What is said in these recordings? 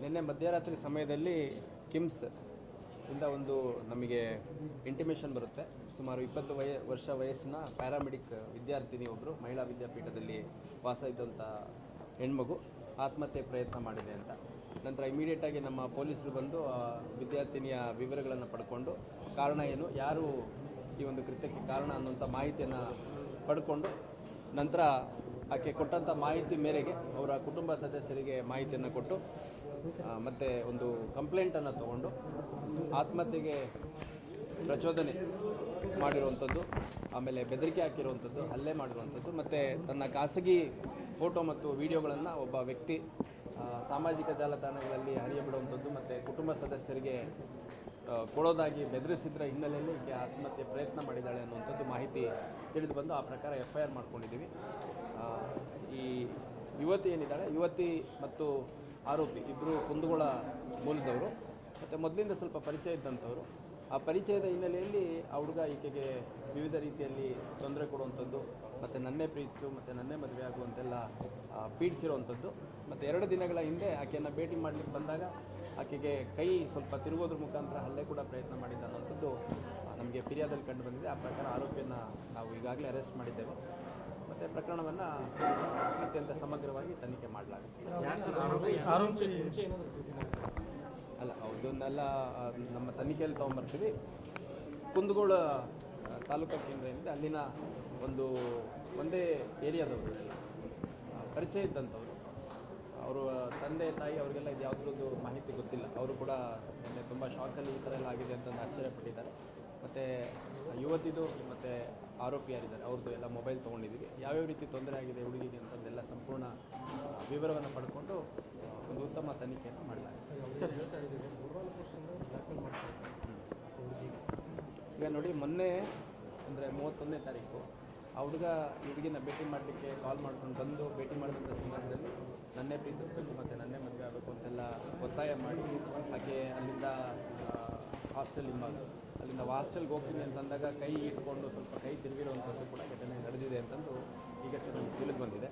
ನಿನ್ನೆ ಮಧ್ಯರಾತ್ರಿ ಸಮಯದಲ್ಲಿ ಕಿಮ್ಸ್ ಇಂದ ಒಂದು ನಮಗೆ ಇಂಟಿಮೇಷನ್ ಬರುತ್ತೆ. ಸುಮಾರು 20 ವರ್ಷ ವಯಸ್ಸಿನ ಪ್ಯಾರಾಮೆಡಿಕ್ ವಿದ್ಯಾರ್ಥಿನಿ ಒಬ್ಬರು ಮಹಿಳಾ ವಿದ್ಯಾಪೀಠದಲ್ಲಿ ವಾಸ ಇದ್ದಂಥ ಹೆಣ್ಮಗು ಆತ್ಮಹತ್ಯೆ ಪ್ರಯತ್ನ ಮಾಡಿದೆ ಅಂತ. ನಂತರ ಇಮಿಡಿಯೇಟಾಗಿ ನಮ್ಮ ಪೊಲೀಸರು ಬಂದು ಆ ವಿದ್ಯಾರ್ಥಿನಿಯ ವಿವರಗಳನ್ನು ಪಡ್ಕೊಂಡು ಕಾರಣ ಏನು, ಯಾರು ಈ ಒಂದು ಕೃತ್ಯಕ್ಕೆ ಕಾರಣ ಅನ್ನುವಂಥ ಮಾಹಿತಿಯನ್ನು ಪಡ್ಕೊಂಡು ನಂತರ ಆಕೆ ಕೊಟ್ಟಂಥ ಮಾಹಿತಿ ಮೇರೆಗೆ ಅವರ ಕುಟುಂಬ ಸದಸ್ಯರಿಗೆ ಮಾಹಿತಿಯನ್ನು ಕೊಟ್ಟು ಮತ್ತು ಒಂದು ಕಂಪ್ಲೇಂಟನ್ನು ತಗೊಂಡು ಆತ್ಮಹತ್ಯೆಗೆ ಪ್ರಚೋದನೆ ಮಾಡಿರುವಂಥದ್ದು, ಆಮೇಲೆ ಬೆದರಿಕೆ ಹಾಕಿರುವಂಥದ್ದು, ಹಲ್ಲೆ ಮಾಡಿರುವಂಥದ್ದು ಮತ್ತು ತನ್ನ ಖಾಸಗಿ ಫೋಟೋ ಮತ್ತು ವಿಡಿಯೋಗಳನ್ನು ಒಬ್ಬ ವ್ಯಕ್ತಿ ಸಾಮಾಜಿಕ ಜಾಲತಾಣಗಳಲ್ಲಿ ಹರಿಯಬಿಡುವಂಥದ್ದು ಮತ್ತು ಕುಟುಂಬ ಸದಸ್ಯರಿಗೆ ಕೊಡೋದಾಗಿ ಬೆದರಿಸಿದ್ರ ಹಿನ್ನೆಲೆಯಲ್ಲಿ ಈಕೆ ಆತ್ಮಹತ್ಯೆ ಪ್ರಯತ್ನ ಮಾಡಿದ್ದಾಳೆ ಅನ್ನುವಂಥದ್ದು ಮಾಹಿತಿ ತಿಳಿದು ಬಂದು ಆ ಪ್ರಕಾರ FIR ಮಾಡ್ಕೊಂಡಿದ್ದೀವಿ. ಈ ಯುವತಿ ಏನಿದ್ದಾಳೆ, ಯುವತಿ ಮತ್ತು ಆರೋಪಿ ಇಬ್ಬರು ಕುಂದಗೋಳ ಮೂಲದವರು ಮತ್ತು ಮೊದಲಿಂದ ಸ್ವಲ್ಪ ಪರಿಚಯ ಇದ್ದಂಥವ್ರು. ಆ ಪರಿಚಯದ ಹಿನ್ನೆಲೆಯಲ್ಲಿ ಆ ಹುಡುಗ ಈಕೆಗೆ ವಿವಿಧ ರೀತಿಯಲ್ಲಿ ತೊಂದರೆ ಕೊಡುವಂಥದ್ದು ಮತ್ತು ನನ್ನೇ ಪ್ರೀತಿಸು ಮತ್ತು ನನ್ನೇ ಮದುವೆ ಆಗುವಂತೆಲ್ಲ ಪೀಡಿಸಿರುವಂಥದ್ದು. ಮತ್ತು 2 ದಿನಗಳ ಹಿಂದೆ ಆಕೆಯನ್ನು ಭೇಟಿ ಮಾಡಲಿಕ್ಕೆ ಬಂದಾಗ ಆಕೆಗೆ ಕೈ ಸ್ವಲ್ಪ ತಿರುಗೋದ್ರ ಮುಖಾಂತರ ಹಲ್ಲೆ ಕೂಡ ಪ್ರಯತ್ನ ಮಾಡಿದ್ದ ಅನ್ನೋಂಥದ್ದು ನಮಗೆ ಫಿರ್ಯಾದಲ್ಲಿ ಕಂಡು ಬಂದಿದೆ. ಆ ಪ್ರಕಾರ ಆರೋಪಿಯನ್ನು ನಾವು ಈಗಾಗಲೇ ಅರೆಸ್ಟ್ ಮಾಡಿದ್ದೇವೆ ಮತ್ತು ಪ್ರಕರಣವನ್ನು ಅತ್ಯಂತ ಸಮಗ್ರವಾಗಿ ತನಿಖೆ ಮಾಡಲಾಗುತ್ತೆ. ಅಲ್ಲ, ಅದನ್ನೆಲ್ಲ ನಮ್ಮ ತನಿಖೆಯಲ್ಲಿ ತೊಗೊಂಬರ್ತೀವಿ. ಕುಂದಗೋಳ ತಾಲೂಕಾ ಕೇಂದ್ರ ಏನಿದೆ ಅಲ್ಲಿನ ಒಂದೇ ಏರಿಯಾದವರು ಪರಿಚಯ ಇದ್ದಂಥವ್ರು. ಅವರು ತಂದೆ ತಾಯಿ ಅವರಿಗೆಲ್ಲ ಇದು ಯಾವುದ್ರದ್ದು ಮಾಹಿತಿ ಗೊತ್ತಿಲ್ಲ. ಅವರು ಕೂಡ ನಿನ್ನೆ ತುಂಬ ಶಾಕಲ್ಲಿ ಈ ಥರ ಎಲ್ಲ ಆಗಿದೆ ಅಂತ ಆಶ್ಚರ್ಯಪಟ್ಟಿದ್ದಾರೆ. ಮತ್ತು ಯುವತಿದು ಮತ್ತು ಆರೋಪಿ ಯಾರಿದ್ದಾರೆ ಅವ್ರದ್ದು ಎಲ್ಲ ಮೊಬೈಲ್ ತೊಗೊಂಡಿದ್ದೀವಿ. ಯಾವ್ಯಾವ ರೀತಿ ತೊಂದರೆ ಆಗಿದೆ ಹುಡುಗಿಗೆ ಅಂತಂದೆಲ್ಲ ಸಂಪೂರ್ಣ ವಿವರವನ್ನು ಪಡ್ಕೊಂಡು ಒಂದು ಉತ್ತಮ ತನಿಖೆಯನ್ನು ಮಾಡಲಾಗಿದೆ. ಈಗ ನೋಡಿ, ಮೊನ್ನೆ ಅಂದರೆ 31ನೇ ತಾರೀಕು ಆ ಹುಡುಗಿನ ಭೇಟಿ ಮಾಡಲಿಕ್ಕೆ ಕಾಲ್ ಮಾಡ್ಕೊಂಡು ಬಂದು ಭೇಟಿ ಮಾಡಿದಂಥ ಸಂದರ್ಭದಲ್ಲಿ ನನ್ನೇ ಪ್ರೀತಿಸಬೇಕು ಮತ್ತು ನನ್ನೇ ಮದುವೆ ಆಗಬೇಕು ಅಂತೆಲ್ಲ ಒತ್ತಾಯ ಮಾಡಿ ಆಕೆ ಅಲ್ಲಿಂದ ಅಲ್ಲಿಂದ ಹಾಸ್ಟೆಲ್ಗೆ ಹೋಗ್ತೀನಿ ಅಂತಂದಾಗ ಕೈ ಇಟ್ಕೊಂಡು ಸ್ವಲ್ಪ ಕೈ ತಿರುಗಿರುವಂಥದ್ದು ಕೂಡ ಘಟನೆ ನಡೆದಿದೆ ಅಂತಂದು ಈಗ ನಮಗೆ ತಿಳಿದು ಬಂದಿದೆ.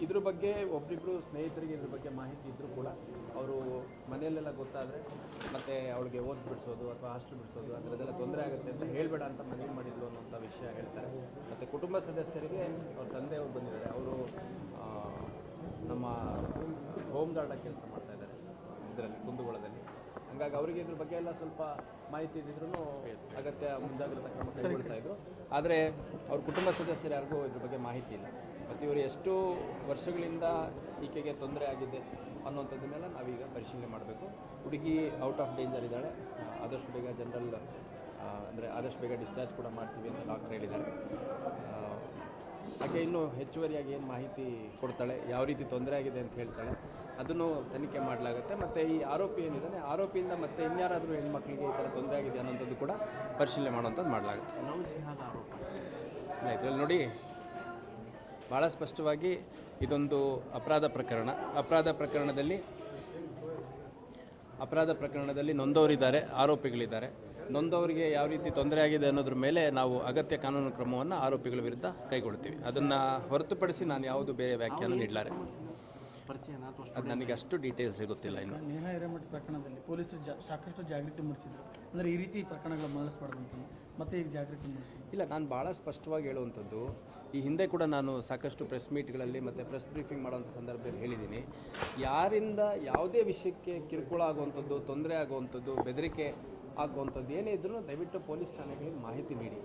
ಇದ್ರ ಬಗ್ಗೆ ಒಬ್ಬರಿಬ್ಬರು ಸ್ನೇಹಿತರಿಗೆ ಇದ್ರ ಬಗ್ಗೆ ಮಾಹಿತಿ ಇದ್ದರೂ ಕೂಡ ಅವರು ಮನೆಯಲ್ಲೆಲ್ಲ ಗೊತ್ತಾದರೆ ಮತ್ತು ಅವಳಿಗೆ ಓದಿ ಬಿಡಿಸೋದು ಅಥವಾ ಹಾಸ್ಟೆಲ್ ಬಿಡಿಸೋದು ಅದರದ್ದೆಲ್ಲ ತೊಂದರೆ ಆಗುತ್ತೆ ಅಂತ ಹೇಳಬೇಡ ಅಂತ ಮನವಿ ಮಾಡಿದ್ರು ಅನ್ನೋಂಥ ವಿಷಯ ಹೇಳ್ತಾರೆ. ಮತ್ತು ಕುಟುಂಬ ಸದಸ್ಯರಿಗೆ ಅವ್ರ ತಂದೆಯವರು ಬಂದಿದ್ದಾರೆ. ಅವರು ನಮ್ಮ ಹೋಮ್ ಗಾರ್ಡಾಗಿ ಕೆಲಸ ಮಾಡ್ತಾಯಿದ್ದಾರೆ ಇದರಲ್ಲಿ ಕುಂದಗೋಳದಲ್ಲಿ. ಹಾಗಾಗಿ ಅವರಿಗೆ ಇದ್ರ ಬಗ್ಗೆ ಎಲ್ಲ ಸ್ವಲ್ಪ ಮಾಹಿತಿ ಇದ್ದಿದ್ರೂ ಅಗತ್ಯ ಮುಂಜಾಗ್ರತಾ ಕ್ರಮ ಕೈಗೊಳ್ತಾಯಿದ್ರು. ಆದರೆ ಅವ್ರ ಕುಟುಂಬ ಸದಸ್ಯರು ಯಾರಿಗೂ ಇದ್ರ ಬಗ್ಗೆ ಮಾಹಿತಿ ಇಲ್ಲ. ಮತ್ತು ಇವರು ಎಷ್ಟು ವರ್ಷಗಳಿಂದ ಈಕೆಗೆ ತೊಂದರೆ ಆಗಿದೆ ಅನ್ನೋಂಥದ್ದನ್ನೆಲ್ಲ ನಾವೀಗ ಪರಿಶೀಲನೆ ಮಾಡಬೇಕು. ಹುಡುಗಿ ಔಟ್ ಆಫ್ ಡೇಂಜರ್ ಇದ್ದಾಳೆ. ಆದಷ್ಟು ಬೇಗ ಆದಷ್ಟು ಬೇಗ ಡಿಸ್ಚಾರ್ಜ್ ಕೂಡ ಮಾಡ್ತೀವಿ ಅಂತ ಡಾಕ್ಟರ್ ಹೇಳಿದ್ದಾರೆ. ಹಾಗೆ ಇನ್ನೂ ಹೆಚ್ಚುವರಿಯಾಗಿ ಏನು ಮಾಹಿತಿ ಕೊಡ್ತಾಳೆ, ಯಾವ ರೀತಿ ತೊಂದರೆ ಆಗಿದೆ ಅಂತ ಹೇಳ್ತಾಳೆ, ಅದನ್ನು ತನಿಖೆ ಮಾಡಲಾಗುತ್ತೆ. ಮತ್ತು ಈ ಆರೋಪಿ ಏನಿದ್ದಾನೆ, ಆರೋಪಿಯಿಂದ ಮತ್ತೆ ಇನ್ಯಾರಾದರೂ ಹೆಣ್ಮಕ್ಳಿಗೆ ಈ ಥರ ತೊಂದರೆ ಆಗಿದೆ ಅನ್ನೋಂಥದ್ದು ಕೂಡ ಪರಿಶೀಲನೆ ಮಾಡುವಂಥದ್ದು ಮಾಡಲಾಗುತ್ತೆ. ಇದರಲ್ಲಿ ನೋಡಿ, ಭಾಳ ಸ್ಪಷ್ಟವಾಗಿ ಇದೊಂದು ಅಪರಾಧ ಪ್ರಕರಣದಲ್ಲಿ ನೊಂದವರಿದ್ದಾರೆ, ಆರೋಪಿಗಳಿದ್ದಾರೆ. ನೊಂದವರಿಗೆ ಯಾವ ರೀತಿ ತೊಂದರೆ ಆಗಿದೆ ಅನ್ನೋದ್ರ ಮೇಲೆ ನಾವು ಅಗತ್ಯ ಕಾನೂನು ಕ್ರಮವನ್ನು ಆರೋಪಿಗಳ ವಿರುದ್ಧ ಕೈಗೊಳ್ತೀವಿ. ಅದನ್ನು ಹೊರತುಪಡಿಸಿ ನಾನು ಯಾವುದು ಬೇರೆ ವ್ಯಾಖ್ಯಾನ ನೀಡಲಾರೆ. ಅದು ನನಗೆ ಅಷ್ಟು ಡೀಟೇಲ್ಸ್ ಗೊತ್ತಿಲ್ಲ. ಇನ್ನು ನೇಹಾ ಹಿರೇಮಠ ಪ್ರಕರಣದಲ್ಲಿ ಪೊಲೀಸರು ಸಾಕಷ್ಟು ಜಾಗೃತಿ ಮೂಡಿಸಿದ್ರು. ಅಂದರೆ ಈ ರೀತಿ ಪ್ರಕರಣಗಳು ಮರಳಿಸಬಾರ್ದು ಮತ್ತೆ ಈಗ ಜಾಗೃತಿ ಮೂಡಿಸಿದ್ರು. ಇಲ್ಲ, ನಾನು ಭಾಳ ಸ್ಪಷ್ಟವಾಗಿ ಹೇಳುವಂಥದ್ದು, ಈ ಹಿಂದೆ ಕೂಡ ನಾನು ಸಾಕಷ್ಟು ಪ್ರೆಸ್ ಮೀಟ್ಗಳಲ್ಲಿ ಮತ್ತು ಪ್ರೆಸ್ ಬ್ರೀಫಿಂಗ್ ಮಾಡೋವಂಥ ಸಂದರ್ಭದಲ್ಲಿ ಹೇಳಿದ್ದೀನಿ. ಯಾರಿಂದ ಯಾವುದೇ ವಿಷಯಕ್ಕೆ ಕಿರುಕುಳ ಆಗುವಂಥದ್ದು, ತೊಂದರೆ ಆಗುವಂಥದ್ದು, ಬೆದರಿಕೆ ಆಗುವಂಥದ್ದು ಏನೇ ಇದ್ರೂ ದಯವಿಟ್ಟು ಪೊಲೀಸ್ ಠಾಣೆಗಳಿಗೆ ಮಾಹಿತಿ ನೀಡಿ.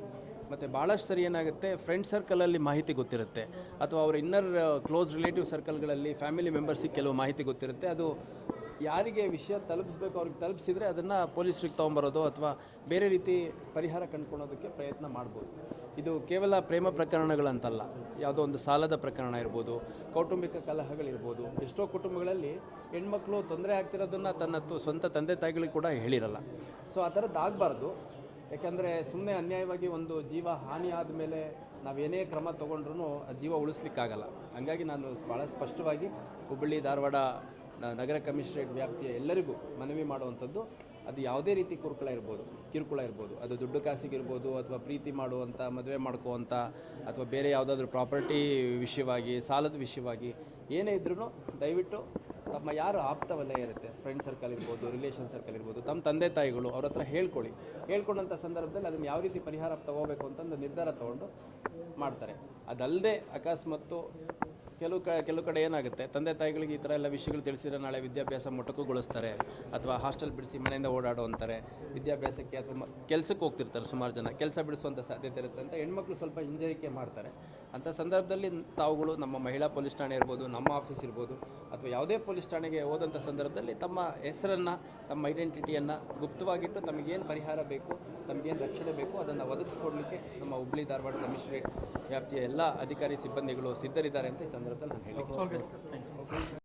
ಮತ್ತು ಭಾಳಷ್ಟು ಸರಿ ಏನಾಗುತ್ತೆ, ಫ್ರೆಂಡ್ ಸರ್ಕಲಲ್ಲಿ ಮಾಹಿತಿ ಗೊತ್ತಿರುತ್ತೆ ಅಥವಾ ಅವರ ಇನ್ನರ್ ಕ್ಲೋಸ್ ರಿಲೇಟಿವ್ ಸರ್ಕಲ್ಗಳಲ್ಲಿ ಫ್ಯಾಮಿಲಿ ಮೆಂಬರ್ಸಿಗೆ ಕೆಲವು ಮಾಹಿತಿ ಗೊತ್ತಿರುತ್ತೆ. ಅದು ಯಾರಿಗೆ ವಿಷಯ ತಲುಪಿಸ್ಬೇಕು ಅವ್ರಿಗೆ ತಲುಪಿಸಿದರೆ ಅದನ್ನು ಪೊಲೀಸರಿಗೆ ತೊಗೊಂಬರೋದು ಅಥವಾ ಬೇರೆ ರೀತಿ ಪರಿಹಾರ ಕಂಡುಕೊಳ್ಳೋದಕ್ಕೆ ಪ್ರಯತ್ನ ಮಾಡ್ಬೋದು. ಇದು ಕೇವಲ ಪ್ರೇಮ ಪ್ರಕರಣಗಳಂತಲ್ಲ, ಯಾವುದೋ ಒಂದು ಸಾಲದ ಪ್ರಕರಣ ಇರ್ಬೋದು, ಕೌಟುಂಬಿಕ ಕಲಹಗಳಿರ್ಬೋದು. ಎಷ್ಟೋ ಕುಟುಂಬಗಳಲ್ಲಿ ಹೆಣ್ಮಕ್ಳು ತೊಂದರೆ ಆಗ್ತಿರೋದನ್ನು ತನ್ನ ಸ್ವಂತ ತಂದೆ ತಾಯಿಗಳಿಗೆ ಕೂಡ ಹೇಳಿರಲ್ಲ. ಸೊ ಆ ಥರದ್ದು ಆಗಬಾರ್ದು. ಯಾಕೆಂದರೆ ಸುಮ್ಮನೆ ಅನ್ಯಾಯವಾಗಿ ಒಂದು ಜೀವ ಹಾನಿ ಆದಮೇಲೆ ನಾವೇನೇ ಕ್ರಮ ತೊಗೊಂಡ್ರೂ ಆ ಜೀವ ಉಳಿಸ್ಲಿಕ್ಕಾಗಲ್ಲ. ಹಾಗಾಗಿ ನಾನು ಭಾಳ ಸ್ಪಷ್ಟವಾಗಿ ಹುಬ್ಬಳ್ಳಿ ಧಾರವಾಡ ನಗರ ಕಮಿಷನರೇಟ್ ವ್ಯಾಪ್ತಿಯ ಎಲ್ಲರಿಗೂ ಮನವಿ ಮಾಡುವಂಥದ್ದು, ಅದು ಯಾವುದೇ ರೀತಿ ಕಿರುಕುಳ ಇರ್ಬೋದು, ಅದು ದುಡ್ಡು ಕಾಸಿಗಿರ್ಬೋದು ಅಥವಾ ಪ್ರೀತಿ ಮಾಡುವಂಥ, ಮದುವೆ ಮಾಡ್ಕೋವಂಥ ಅಥವಾ ಬೇರೆ ಯಾವುದಾದ್ರೂ ಪ್ರಾಪರ್ಟಿ ವಿಷಯವಾಗಿ, ಸಾಲದ ವಿಷಯವಾಗಿ ಏನೇ ಇದ್ರೂ ದಯವಿಟ್ಟು ತಮ್ಮ ಯಾರು ಆಪ್ತ ವಲಯ ಇರುತ್ತೆ, ಫ್ರೆಂಡ್ ಸರ್ಕಲ್ ಇರ್ಬೋದು, ರಿಲೇಷನ್ ಸರ್ಕಲ್ ಇರ್ಬೋದು, ತಮ್ಮ ತಂದೆ ತಾಯಿಗಳು ಅವ್ರ ಹತ್ರ ಹೇಳ್ಕೊಂಡಂಥ ಸಂದರ್ಭದಲ್ಲಿ ಅದನ್ನು ಯಾವ ರೀತಿ ಪರಿಹಾರ ತಗೋಬೇಕು ಅಂತಂದು ನಿರ್ಧಾರ ತೊಗೊಂಡು ಮಾಡ್ತಾರೆ. ಅದಲ್ಲದೆ ಅಕಸ್ಮಾತ್ತು ಕೆಲವು ಕಡೆ ಏನಾಗುತ್ತೆ, ತಂದೆ ತಾಯಿಗಳಿಗೆ ಈ ಥರ ಎಲ್ಲ ವಿಷಯಗಳು ತಿಳಿಸಿದ್ರೆ ನಾಳೆ ವಿದ್ಯಾಭ್ಯಾಸ ಮೊಟಕುಗೊಳಿಸ್ತಾರೆ ಅಥವಾ ಹಾಸ್ಟೆಲ್ ಬಿಡಿಸಿ ಮನೆಯಿಂದ ಓಡಾಡೋ ಅಂತಾರೆ, ವಿದ್ಯಾಭ್ಯಾಸಕ್ಕೆ ಅಥವಾ ಕೆಲಸಕ್ಕೆ ಹೋಗ್ತಿರ್ತಾರೆ, ಸುಮಾರು ಜನ ಕೆಲಸ ಬಿಡಿಸುವಂಥ ಸಾಧ್ಯತೆ ಇರುತ್ತೆ ಅಂತ ಹೆಣ್ಮಕ್ಳು ಸ್ವಲ್ಪ ಹಿಂಜರಿಕೆ ಮಾಡ್ತಾರೆ. ಅಂಥ ಸಂದರ್ಭದಲ್ಲಿ ತಾವುಗಳು ನಮ್ಮ ಮಹಿಳಾ ಪೊಲೀಸ್ ಠಾಣೆ ಇರ್ಬೋದು, ನಮ್ಮ ಆಫೀಸ್ ಇರ್ಬೋದು, ಅಥವಾ ಯಾವುದೇ ಪೊಲೀಸ್ ಠಾಣೆಗೆ ಹೋದಂಥ ಸಂದರ್ಭದಲ್ಲಿ ತಮ್ಮ ಹೆಸರನ್ನು, ತಮ್ಮ ಐಡೆಂಟಿಟಿಯನ್ನು ಗುಪ್ತವಾಗಿಟ್ಟು ತಮಗೇನು ಪರಿಹಾರ ಬೇಕು, ತಮಗೇನು ರಕ್ಷಣೆ ಬೇಕು ಅದನ್ನು ಒದಗಿಸ್ಕೊಡ್ಲಿಕ್ಕೆ ನಮ್ಮ ಹುಬ್ಳಿ ಧಾರವಾಡ ಕಮಿಷನರೇಟ್ ವ್ಯಾಪ್ತಿಯ ಎಲ್ಲ ಅಧಿಕಾರಿ ಸಿಬ್ಬಂದಿಗಳು ಸಿದ್ಧರಿದ್ದಾರೆ ಅಂತ ಈ ಸಂದರ್ಭದಲ್ಲಿ ನಾನು ಹೇಳಿಕೆ ಓಕೆ ಸರ್, ಥ್ಯಾಂಕ್ ಯು.